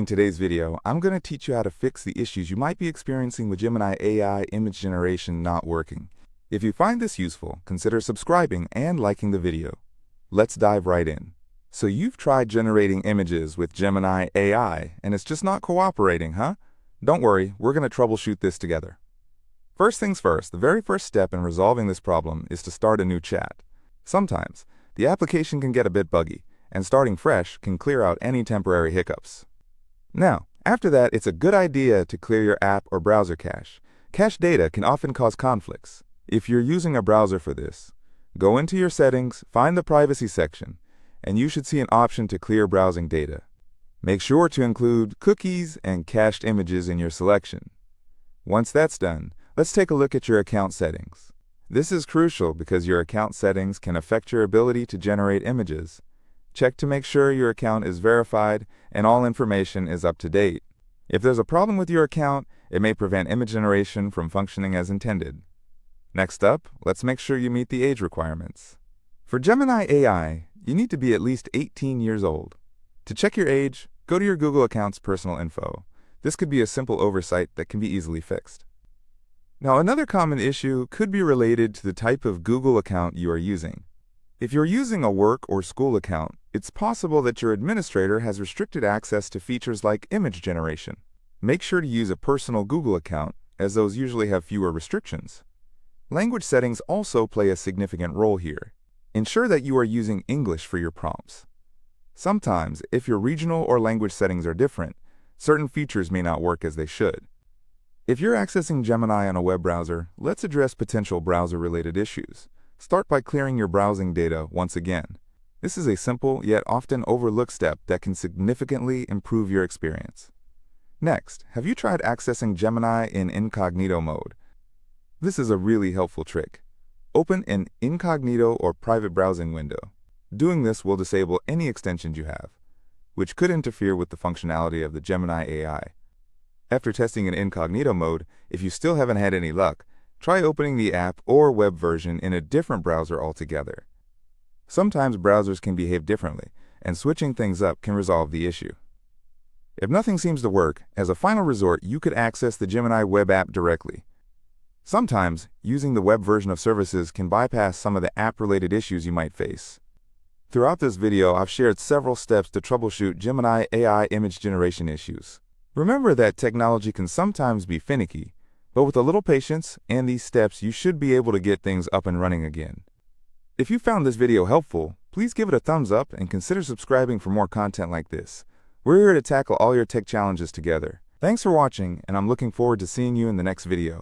In today's video, I'm going to teach you how to fix the issues you might be experiencing with Gemini AI image generation not working. If you find this useful, consider subscribing and liking the video. Let's dive right in. So you've tried generating images with Gemini AI and it's just not cooperating, huh? Don't worry, we're going to troubleshoot this together. First things first, the very first step in resolving this problem is to start a new chat. Sometimes, the application can get a bit buggy, and starting fresh can clear out any temporary hiccups. Now, after that, it's a good idea to clear your app or browser cache. Cached data can often cause conflicts. If you're using a browser for this, go into your settings, find the privacy section, and you should see an option to clear browsing data. Make sure to include cookies and cached images in your selection. Once that's done, let's take a look at your account settings. This is crucial because your account settings can affect your ability to generate images. Check to make sure your account is verified and all information is up to date. If there's a problem with your account, it may prevent image generation from functioning as intended. Next up, let's make sure you meet the age requirements. For Gemini AI, you need to be at least 18 years old. To check your age, go to your Google account's personal info. This could be a simple oversight that can be easily fixed. Now, another common issue could be related to the type of Google account you are using. If you're using a work or school account, it's possible that your administrator has restricted access to features like image generation. Make sure to use a personal Google account, as those usually have fewer restrictions. Language settings also play a significant role here. Ensure that you are using English for your prompts. Sometimes, if your regional or language settings are different, certain features may not work as they should. If you're accessing Gemini on a web browser, let's address potential browser-related issues. Start by clearing your browsing data once again. This is a simple yet often overlooked step that can significantly improve your experience. Next, have you tried accessing Gemini in incognito mode? This is a really helpful trick. Open an incognito or private browsing window. Doing this will disable any extensions you have, which could interfere with the functionality of the Gemini AI. After testing in incognito mode, if you still haven't had any luck, try opening the app or web version in a different browser altogether. Sometimes browsers can behave differently, and switching things up can resolve the issue. If nothing seems to work, as a final resort, you could access the Gemini web app directly. Sometimes, using the web version of services can bypass some of the app-related issues you might face. Throughout this video, I've shared several steps to troubleshoot Gemini AI image generation issues. Remember that technology can sometimes be finicky, but with a little patience and these steps, you should be able to get things up and running again. If you found this video helpful, please give it a thumbs up and consider subscribing for more content like this. We're here to tackle all your tech challenges together. Thanks for watching, and I'm looking forward to seeing you in the next video.